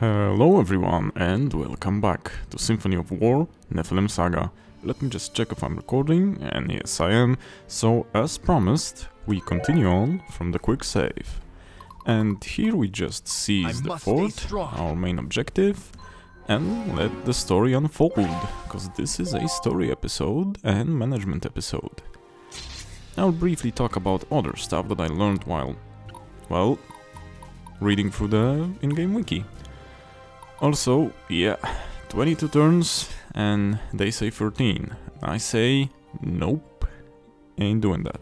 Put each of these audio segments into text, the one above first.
Hello everyone and welcome back to Symphony of War, Nephilim Saga. Let me just check if I'm recording, and yes I am. So as promised, we continue on from the quick save. And here we just seize the fort, our main objective, and let the story unfold, because this is a story episode and management episode. I'll briefly talk about other stuff that I learned while, well, reading through the in-game wiki. Also, yeah, 22 turns and they say 13. I say, nope, ain't doing that.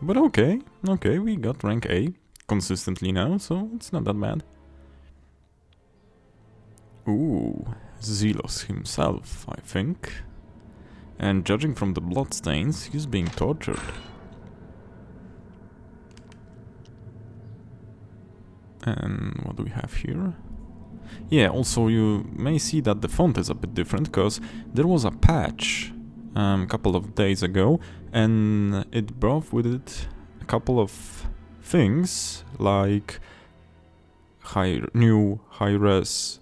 But okay, we got rank A consistently now, so it's not that bad. Ooh, Zelos himself, I think. And judging from the bloodstains, he's being tortured. And what do we have here? Yeah, also you may see that the font is a bit different, because there was a patch a couple of days ago, and it brought with it a couple of things, like new high-res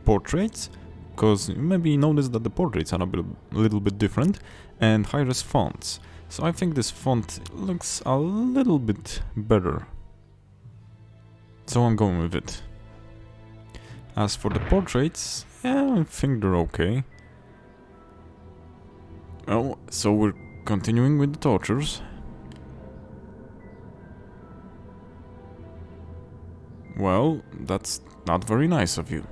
portraits, because maybe you noticed that the portraits are a little bit different, and high-res fonts. So I think this font looks a little bit better. So I'm going with it. As for the portraits, yeah, I think they're okay. Well, so we're continuing with the tortures. Well, that's not very nice of you.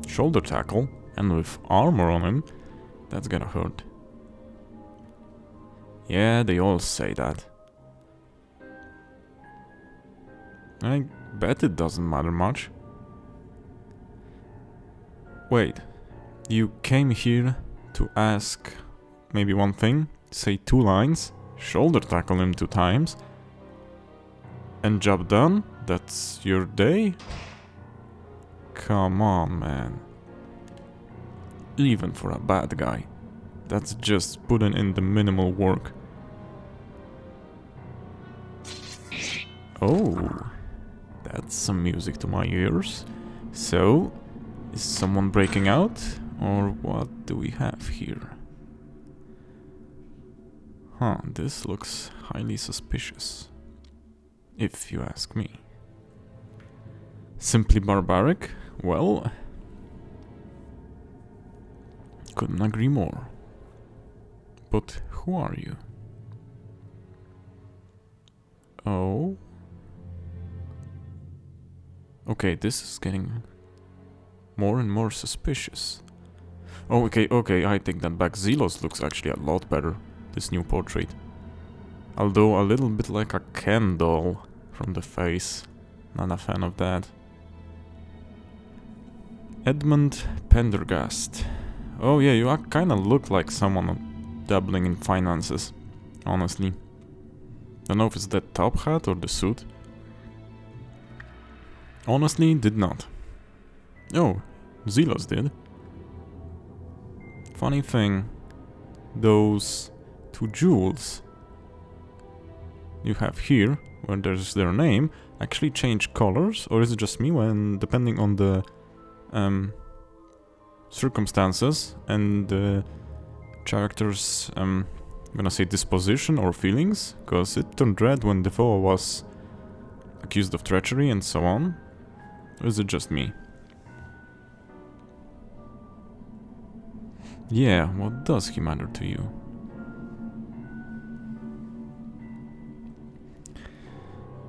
Shoulder tackle, and with armor on him, that's gonna hurt. Yeah, they all say that. I bet it doesn't matter much. Wait, you came here to ask maybe one thing, say 2 lines, shoulder tackle him 2 times, and job done? That's your day? Come on, man. Even for a bad guy, that's just putting in the minimal work. Oh. That's some music to my ears. So, is someone breaking out? Or what do we have here? Huh, this looks highly suspicious, if you ask me. Simply barbaric? Well, couldn't agree more. But who are you? Oh? Okay, this is getting more and more suspicious. Oh, okay, I take that back. Zelos looks actually a lot better, this new portrait. Although a little bit like a Ken doll from the face. Not a fan of that. Edmund Pendergast. Oh yeah, you kinda look like someone dabbling in finances, honestly. Don't know if it's that top hat or the suit. Honestly, did not. Oh, Zelos did. Funny thing, those 2 jewels you have here, where there's their name, actually change colors, or is it just me when, depending on the circumstances and the character's, I'm gonna say disposition or feelings, because it turned red when Devoa was accused of treachery and so on. Or is it just me? Yeah, what does he matter to you?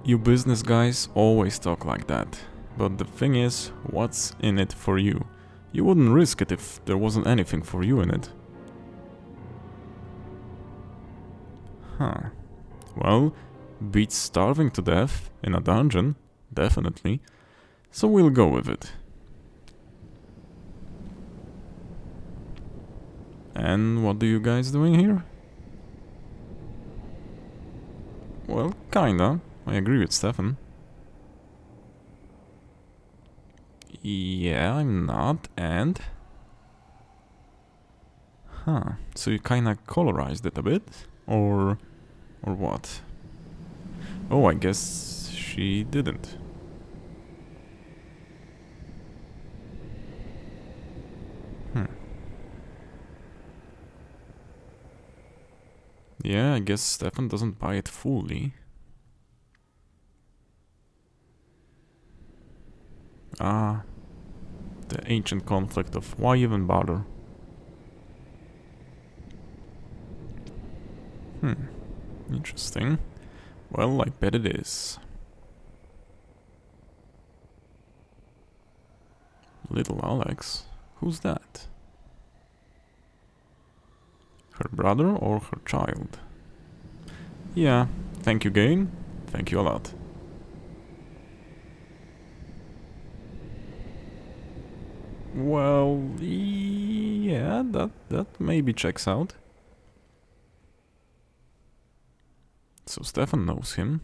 You business guys always talk like that. But the thing is, what's in it for you? You wouldn't risk it if there wasn't anything for you in it. Huh. Well, beats starving to death in a dungeon, definitely. So we'll go with it. And what are you guys doing here? Well, kinda. I agree with Stefan. Yeah, I'm not, and... Huh, so you kinda colorized it a bit? Or what? Oh, I guess she didn't. Yeah, I guess Stefan doesn't buy it fully. Ah, the ancient conflict of why even bother? Interesting. Well, I bet it is. Little Alex? Who's that? Her brother or her child? Yeah, thank you, game. Thank you a lot. Well, yeah, that maybe checks out. So Stefan knows him.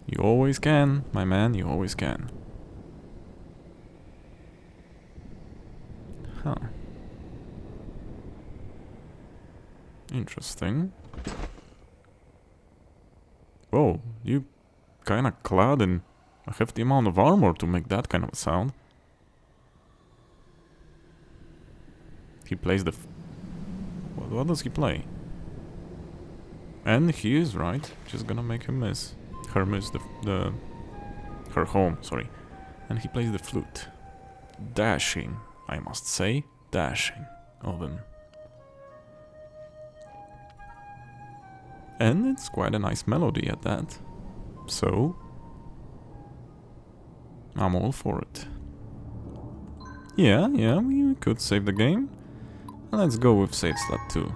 You always can, my man, you always can. Huh. Interesting. Whoa, you kinda clad in a hefty amount of armor to make that kind of a sound. He plays the... What does he play? And he is right, just gonna make him miss. Her miss her home, sorry. And he plays the flute. Dashing, I must say, dashing of him. And it's quite a nice melody at that. So, I'm all for it. Yeah, we could save the game. Let's go with save slot 2.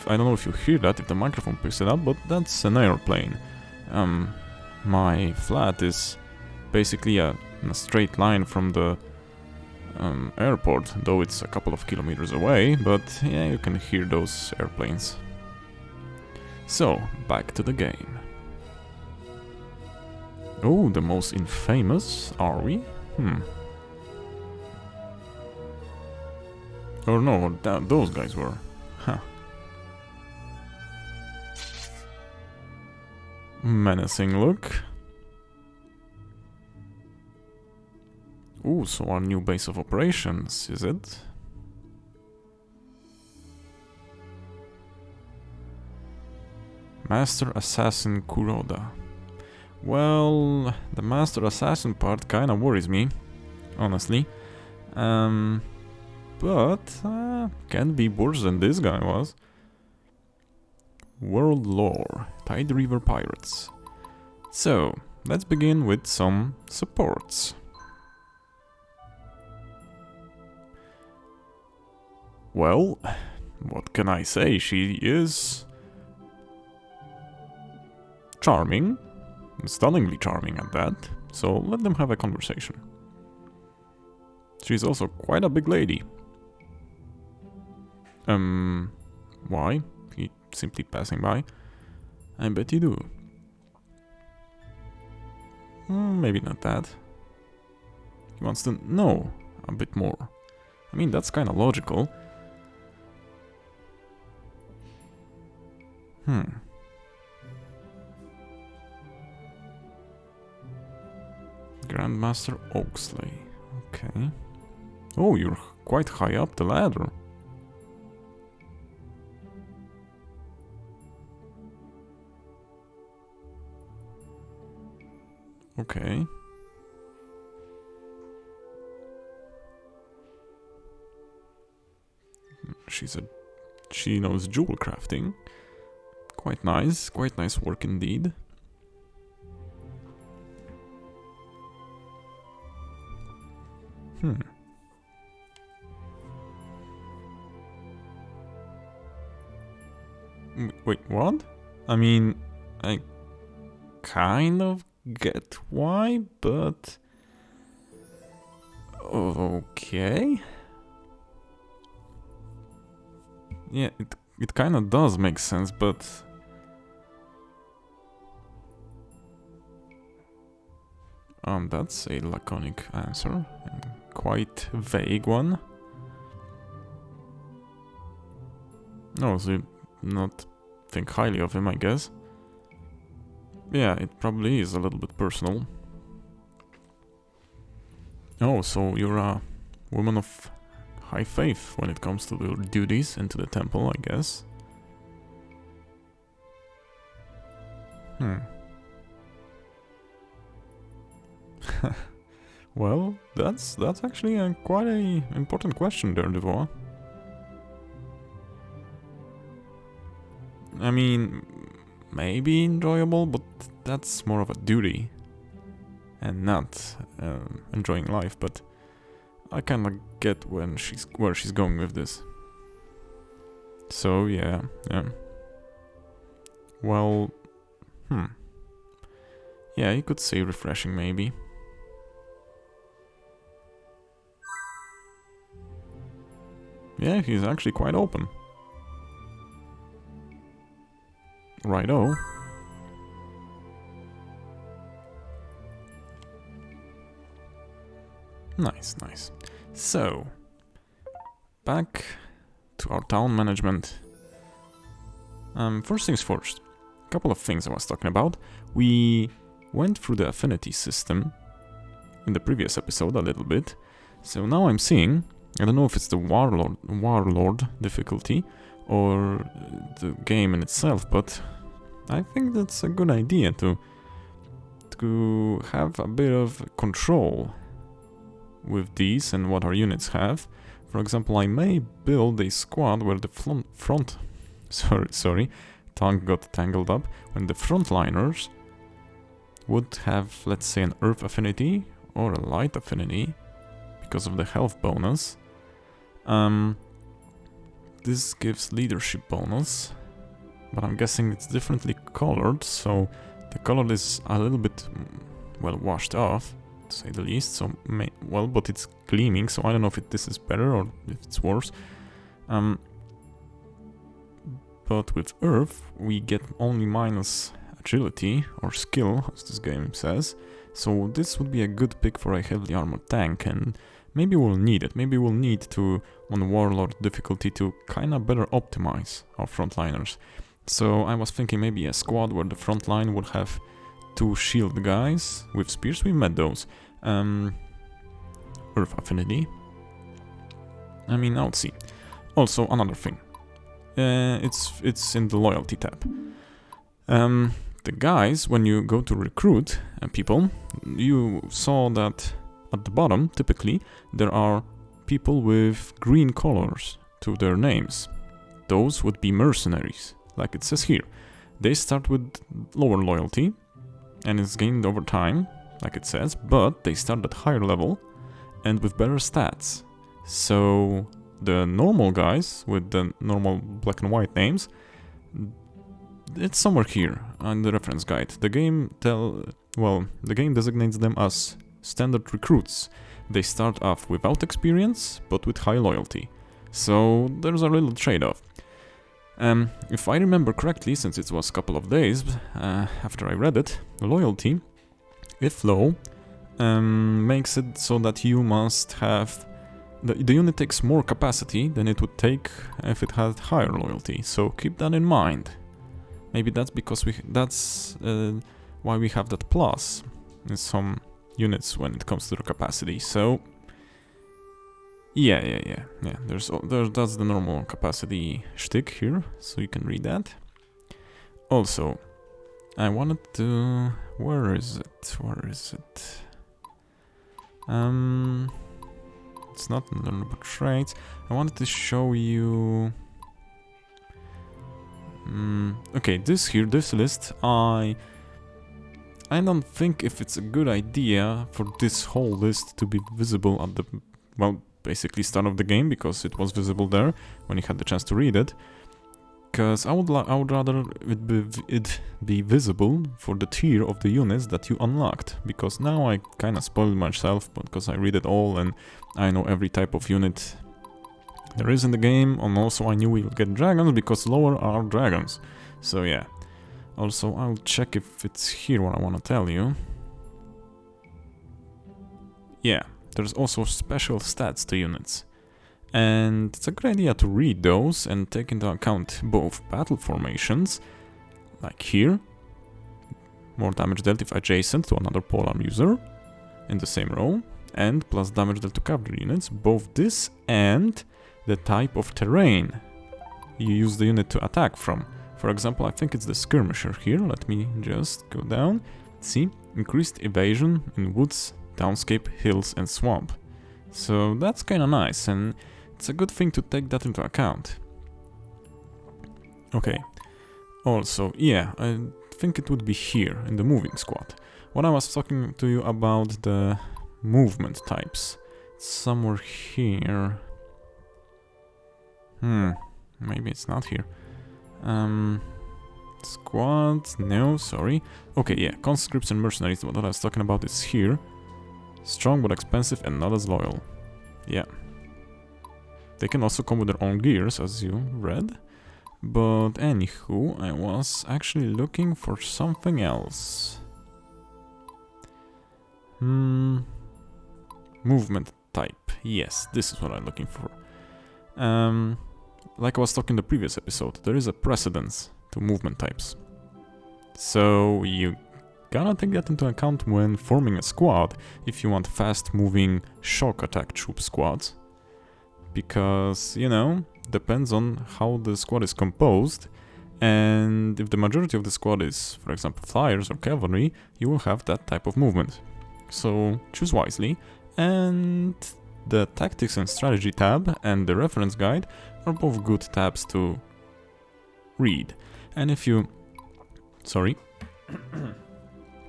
I don't know if you hear that, if the microphone picks it up, but that's an airplane. My flat is basically in a straight line from the airport, though it's a couple of kilometers away, but yeah, you can hear those airplanes. So, back to the game. Oh, the most infamous, are we? Or no, those guys were. Huh. Menacing look. Ooh, so our new base of operations, is it? Master Assassin Kuroda. Well, the Master Assassin part kinda worries me, honestly. But can be worse than this guy was. World lore, Tide River Pirates. So, let's begin with some supports. Well, what can I say? She is charming, stunningly charming at that, so let them have a conversation. She's also quite a big lady. Why? He simply passing by? I bet you do. Maybe not that. He wants to know a bit more. I mean, that's kinda logical. Grandmaster Oaksley. Okay. Oh, you're quite high up the ladder. Okay. She knows jewel crafting. Quite nice work indeed. Wait, what? I mean, I kind of get why, but... Okay. Yeah, it kind of does make sense, but... That's a laconic answer, and quite vague one. Oh, so you not think highly of him, I guess. Yeah, it probably is a little bit personal. Oh, so you're a woman of high faith when it comes to your duties into the temple, I guess. Well, that's actually quite a important question there, Devoa. I mean, maybe enjoyable, but that's more of a duty and not enjoying life. But I kind of get where she's going with this. So yeah. Well, yeah, you could say refreshing, maybe. Yeah, he's actually quite open. Righto. Nice, nice. So, back to our town management. First things first. A couple of things I was talking about. We went through the affinity system in the previous episode a little bit. So now I'm seeing, I don't know if it's the warlord difficulty or the game in itself, but I think that's a good idea to have a bit of control with these and what our units have. For example, I may build a squad where the tongue got tangled up, when the frontliners would have, let's say, an earth affinity or a light affinity because of the health bonus. This gives leadership bonus, but I'm guessing it's differently colored, so the color is a little bit, well, washed off, to say the least. So, but it's gleaming, so I don't know if this is better or if it's worse. But with Earth, we get only minus agility or skill, as this game says. So this would be a good pick for a heavily armored tank, and maybe we'll need it. Maybe we'll need to, on Warlord difficulty, to kinda better optimize our frontliners. So I was thinking maybe a squad where the front line would have 2 shield guys with spears. We met those. Earth affinity. I mean, I'll see. Also, another thing. It's in the loyalty tab. The guys, when you go to recruit people, you saw that at the bottom, typically, there are people with green colors to their names. Those would be mercenaries, like it says here. They start with lower loyalty, and it's gained over time, like it says, but they start at higher level, and with better stats. So the normal guys with the normal black and white names, it's somewhere here on the reference guide. The game designates them as standard recruits. They start off without experience, but with high loyalty. So there's a little trade-off. If I remember correctly, since it was a couple of days after I read it, loyalty, if low, makes it so that you must have the unit takes more capacity than it would take if it had higher loyalty. So keep that in mind. Maybe that's because why we have that plus in some units when it comes to the capacity. So yeah. That's the normal capacity shtick here, so you can read that. Also, I wanted to... Where is it? It's not in learnable traits. I wanted to show you... okay, this list, I don't think if it's a good idea for this whole list to be visible at the, well, basically start of the game, because it was visible there when you had the chance to read it. Because I would rather it be visible for the tier of the units that you unlocked, because now I kinda spoiled myself because I read it all and I know every type of unit there is in the game, and also I knew we'll get dragons because lower are dragons. So yeah. Also, I'll check if it's here what I want to tell you. yeah, there's also special stats to units. And it's a good idea to read those and take into account both battle formations, like here, more damage dealt if adjacent to another polearm user in the same row, and plus damage dealt to cavalry units, both this and the type of terrain you use the unit to attack from. For example, I think it's the skirmisher here. Let me just go down. See, increased evasion in woods, downscape, hills and swamp. So that's kinda nice, and it's a good thing to take that into account. Okay, also, yeah, I think it would be here in the moving squad. When I was talking to you about the movement types, somewhere here. Maybe it's not here. Squad, no, sorry. Okay, yeah, conscripts and mercenaries, what I was talking about is here. Strong but expensive and not as loyal. Yeah. They can also come with their own gears, as you read. But anywho, I was actually looking for something else. Movement type. Yes, this is what I'm looking for. Like I was talking in the previous episode, there is a precedence to movement types. So you gotta take that into account when forming a squad if you want fast-moving shock attack troop squads. Because, you know, depends on how the squad is composed, and if the majority of the squad is, for example, flyers or cavalry, you will have that type of movement. So choose wisely, and the tactics and strategy tab and the reference guide are both good tabs to read. And if you... sorry,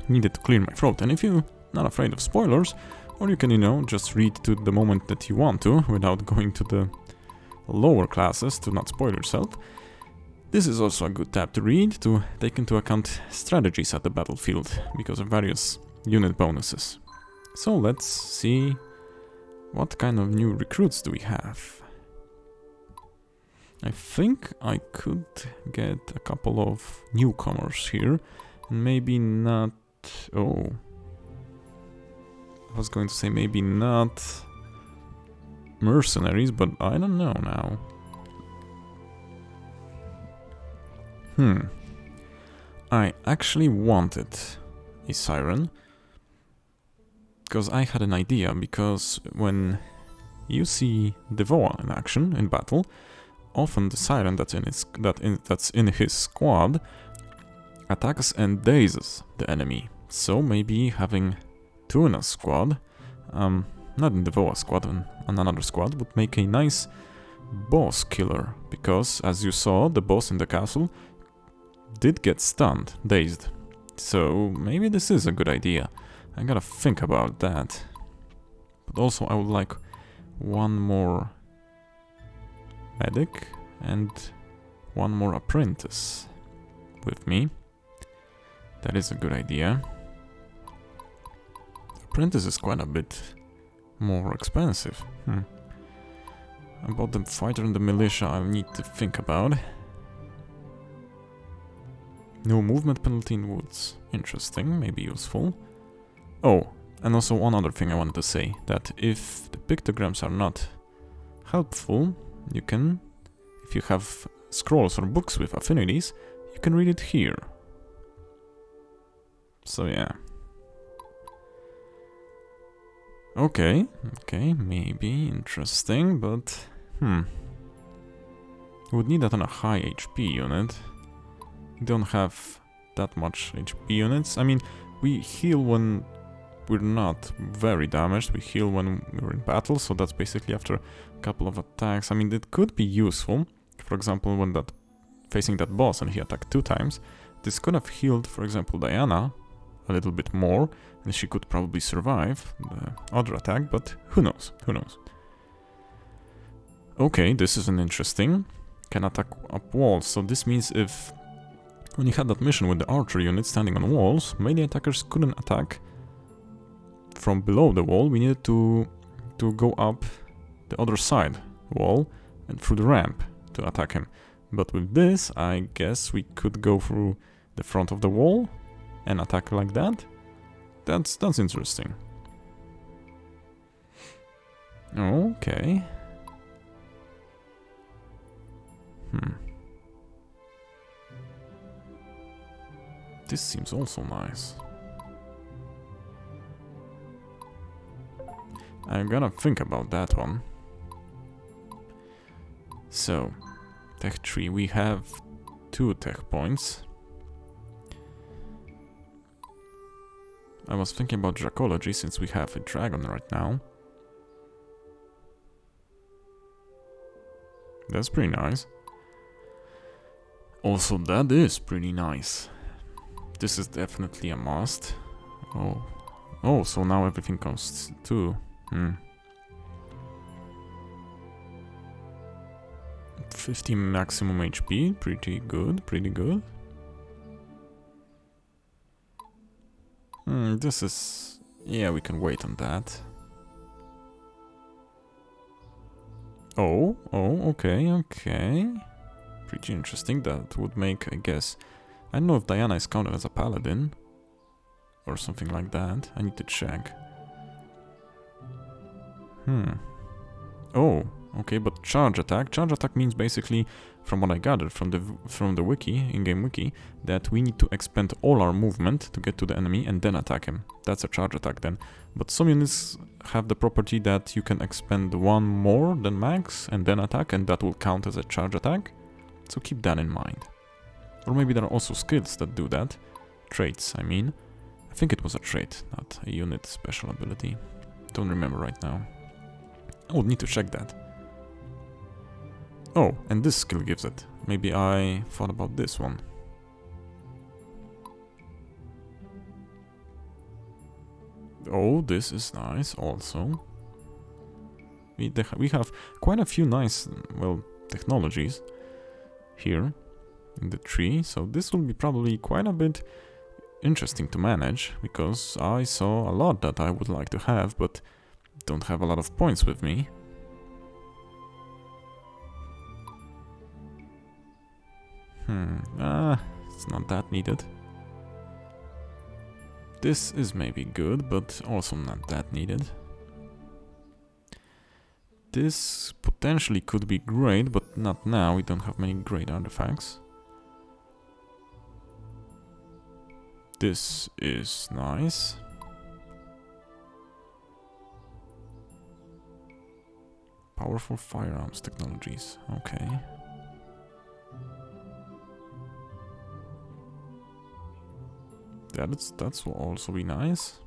needed to clear my throat, and if you're not afraid of spoilers, or you can, you know, just read to the moment that you want to, without going to the lower classes to not spoil yourself. This is also a good tab to read, to take into account strategies at the battlefield, because of various unit bonuses. So let's see what kind of new recruits do we have. I think I could get a couple of newcomers here, and maybe not... oh... I was going to say maybe not mercenaries, but I don't know now. I actually wanted a siren, because I had an idea, because when you see Devoa in action, in battle, often the siren that's in his squad attacks and dazes the enemy. So maybe having two in a squad, not in Devoa squad, on another squad, would make a nice boss killer, because as you saw, the boss in the castle did get stunned, dazed. So maybe this is a good idea. I gotta think about that. But also I would like one more medic and one more apprentice with me. That is a good idea. Apprentice is quite a bit more expensive. About the fighter and the militia I need to think about. No movement penalty in woods. Interesting, maybe useful. Oh, and also one other thing I wanted to say, that if the pictograms are not helpful, you can, if you have scrolls or books with affinities, you can read it here. So yeah. Okay, maybe interesting, but would need that on a high HP unit. We don't have that much HP units. I mean, we heal when we're not very damaged, we heal when we're in battle, so that's basically after a couple of attacks. I mean, it could be useful. For example, when facing that boss and he attacked 2 times, this could have healed, for example, Diana a little bit more, and she could probably survive the other attack, but who knows, Okay, this is an interesting. Can attack up walls, so this means if when you had that mission with the archer unit standing on walls, melee attackers couldn't attack from below the wall. We needed to go up the other side wall and through the ramp to attack him. But with this, I guess we could go through the front of the wall and attack like that. That's interesting. Okay. This seems also nice. I'm gonna think about that one. So, tech tree, we have 2 tech points. I was thinking about Dracology since we have a dragon right now. That's pretty nice. Also, that is pretty nice. This is definitely a must. Oh, so now everything costs 2. 50 maximum HP, pretty good, pretty good. This is... yeah, we can wait on that. Oh, okay. Pretty interesting, that would make, I guess... I don't know if Diana is counted as a paladin. Or something like that, I need to check. Oh, okay, but charge attack. Charge attack means basically, from what I gathered from the wiki, in-game wiki, that we need to expend all our movement to get to the enemy and then attack him. That's a charge attack then. But some units have the property that you can expend 1 more than max and then attack, and that will count as a charge attack. So keep that in mind. Or maybe there are also skills that do that. Traits, I mean. I think it was a trait, not a unit special ability. Don't remember right now. I would need to check that. Oh, and this skill gives it. Maybe I thought about this one. Oh, this is nice also. We have quite a few nice, well, technologies here in the tree, so this will be probably quite a bit interesting to manage, because I saw a lot that I would like to have, but don't have a lot of points with me. It's not that needed. This is maybe good, but also not that needed. This potentially could be great, but not now, we don't have many great artifacts. This is nice. Powerful firearms technologies, okay. That's will also be nice.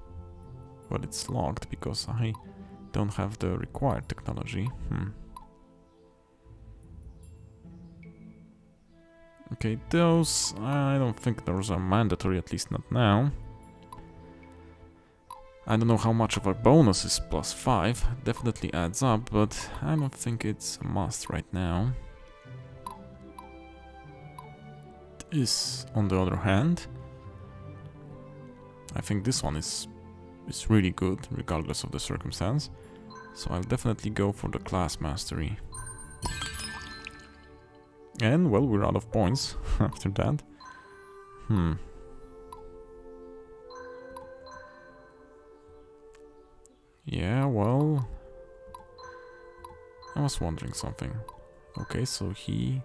But it's locked because I don't have the required technology. Okay, those, I don't think those are mandatory, at least not now. I don't know how much of our bonus is +5, definitely adds up, but I don't think it's a must right now. This, on the other hand, I think this one is really good, regardless of the circumstance. So I'll definitely go for the class mastery. And, well, we're out of points after that. Yeah, well... I was wondering something. Okay, so he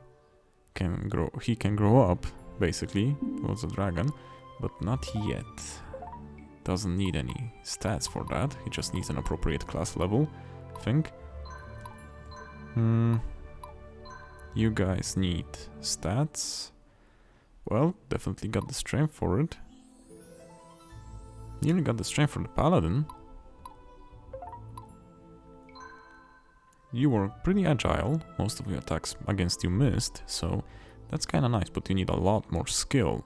can grow up, basically, towards a dragon, but not yet. Doesn't need any stats for that, he just needs an appropriate class level, I think. You guys need stats. Well, definitely got the strength for it. Nearly got the strength for the paladin. You were pretty agile, most of your attacks against you missed, so that's kinda nice, but you need a lot more skill.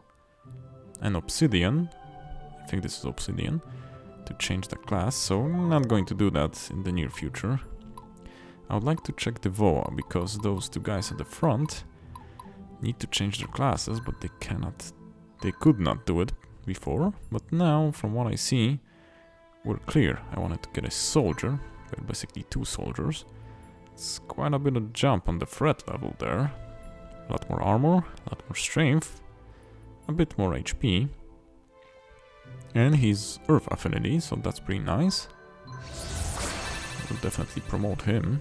And obsidian, I think this is obsidian, to change the class, so I'm not going to do that in the near future. I would like to check Devoa, because those 2 guys at the front need to change their classes, but they could not do it before. But now, from what I see, we're clear. I wanted to get a soldier, well, basically 2 soldiers. It's quite a bit of jump on the threat level there. A lot more armor, a lot more strength, a bit more HP. And he's Earth affinity, so that's pretty nice. will definitely promote him.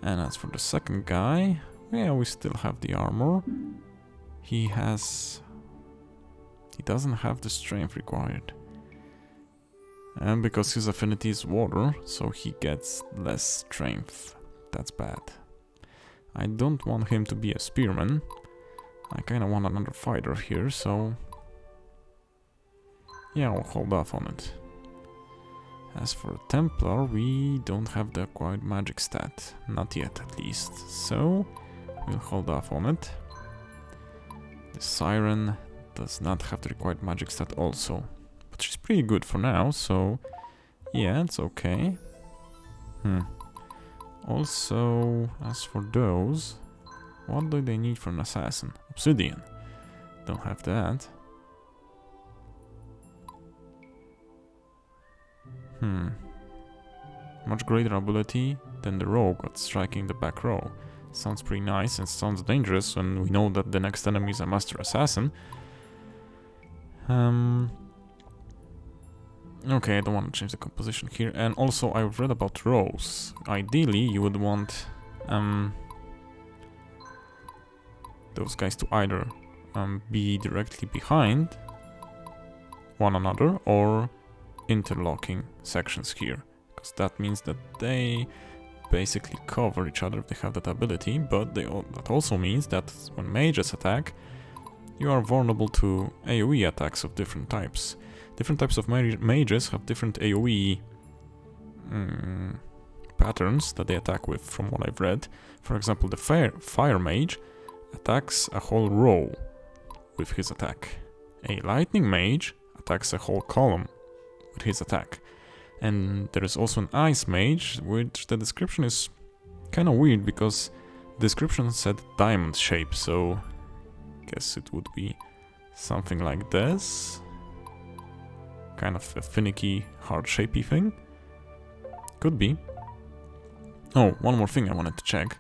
And as for the second guy, yeah, we still have the armor. He doesn't have the strength required. And because his affinity is water, so he gets less strength. That's bad. I don't want him to be a spearman. I kinda want another fighter here, so... yeah, I'll hold off on it. As for a Templar, we don't have the acquired magic stat. Not yet, at least. So, we'll hold off on it. The Siren does not have the required magic stat also. But she's pretty good for now, so... yeah, it's okay. Also, as for those... what do they need for an assassin? Obsidian. Don't have that. Much greater ability than the rogue at striking the back row. Sounds pretty nice and sounds dangerous when we know that the next enemy is a Master Assassin. Okay, I don't want to change the composition here. And also, I've read about rows. Ideally, you would want those guys to either be directly behind one another or interlocking sections here. Because that means that they basically cover each other if they have that ability, but that also means that when mages attack, you are vulnerable to AoE attacks of different types. Different types of mages have different AoE patterns that they attack with, from what I've read. For example, the fire mage attacks a whole row with his attack. A lightning mage attacks a whole column with his attack. And there is also an ice mage, which the description is kind of weird because the description said diamond shape, so I guess it would be something like this. Kind of a finicky, heart-shapey thing. Could be. Oh, one more thing I wanted to check.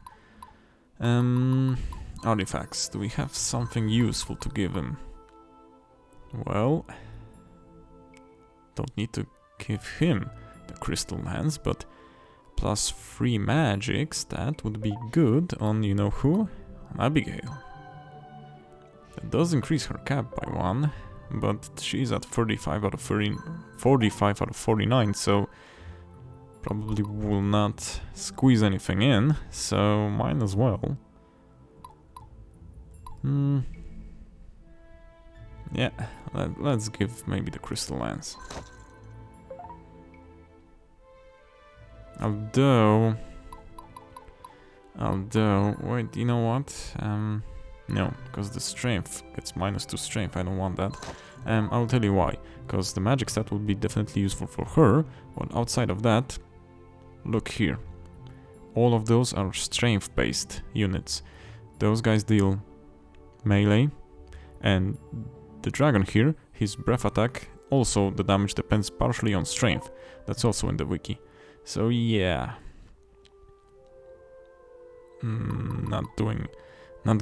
Artifacts. Do we have something useful to give him? Well, don't need to give him the crystal lance, but +3 magic stat would be good on you know who? On Abigail. That does increase her cap by 1, but she's at 45 out of 45 out of 49, so probably will not squeeze anything in, so might as well. Yeah, let's give maybe the crystal lance. Although, wait, you know what? No, because the strength gets -2 strength, I don't want that. I'll tell you why. Because the magic stat will be definitely useful for her, but outside of that, look here. All of those are strength-based units. Those guys deal melee, and the dragon here, his breath attack, also the damage depends partially on strength. That's also in the wiki. So yeah, not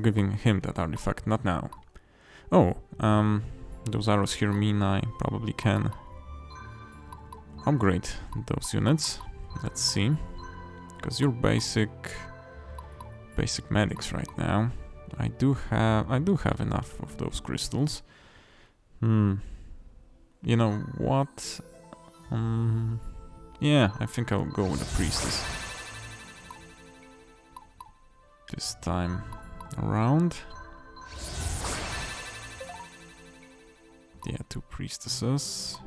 giving him that artifact, not now. Oh, those arrows here mean I probably can upgrade those units. Let's see, because you're basic medics right now. I do have enough of those crystals. You know what? Yeah, I think I'll go with the priestess this time around. Yeah, 2 priestesses.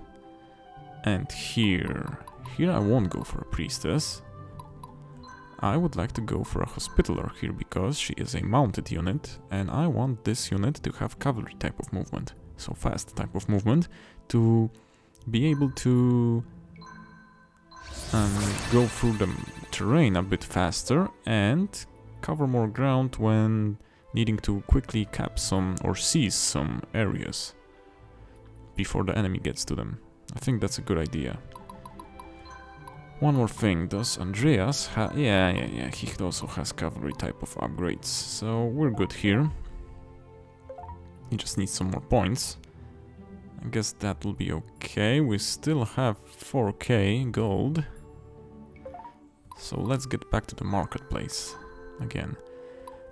And here I won't go for a priestess. I would like to go for a hospitaller here because she is a mounted unit and I want this unit to have cavalry type of movement, so fast type of movement, to be able to go through the terrain a bit faster and cover more ground when needing to quickly cap some or seize some areas before the enemy gets to them. I think that's a good idea. One more thing, does Andreas have... yeah, he also has cavalry type of upgrades, so we're good here. He just needs some more points. I guess that will be okay. We still have 4k gold. So let's get back to the marketplace again.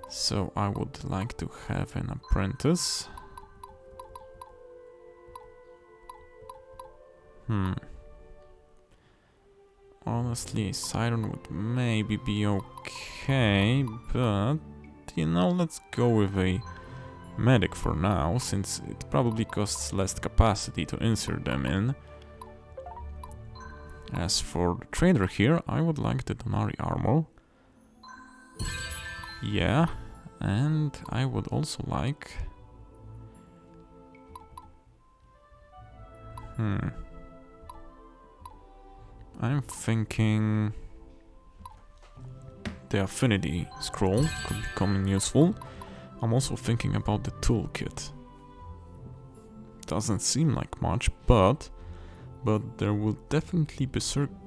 So I would like to have an apprentice. Honestly, a siren would maybe be okay, but you know, let's go with a medic for now, since it probably costs less capacity to insert them in. As for the trader here, I would like the Donari armor. Yeah, and I would also like... I'm thinking... the affinity scroll could become useful. I'm also thinking about the toolkit. Doesn't seem like much, but there will definitely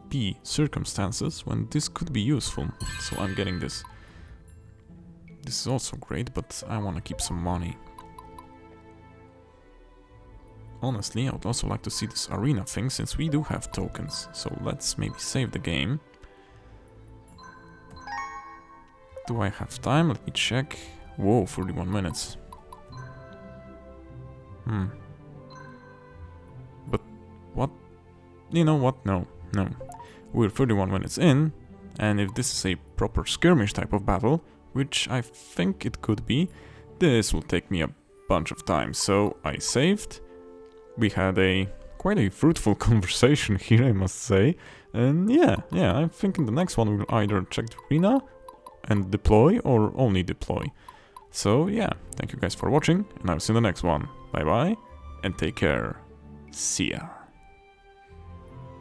be circumstances when this could be useful. So I'm getting this. This is also great, but I want to keep some money. Honestly, I would also like to see this arena thing, since we do have tokens. So let's maybe save the game. Do I have time? Let me check. Whoa, 41 minutes. But what? You know what? No. We're 31 minutes in, and if this is a proper skirmish type of battle, which I think it could be, this will take me a bunch of time. So I saved. We had quite a fruitful conversation here, I must say. And yeah, I'm thinking the next one will either check the arena and deploy, or only deploy. So yeah, thank you guys for watching, and I'll see you in the next one. Bye bye, and take care. See ya.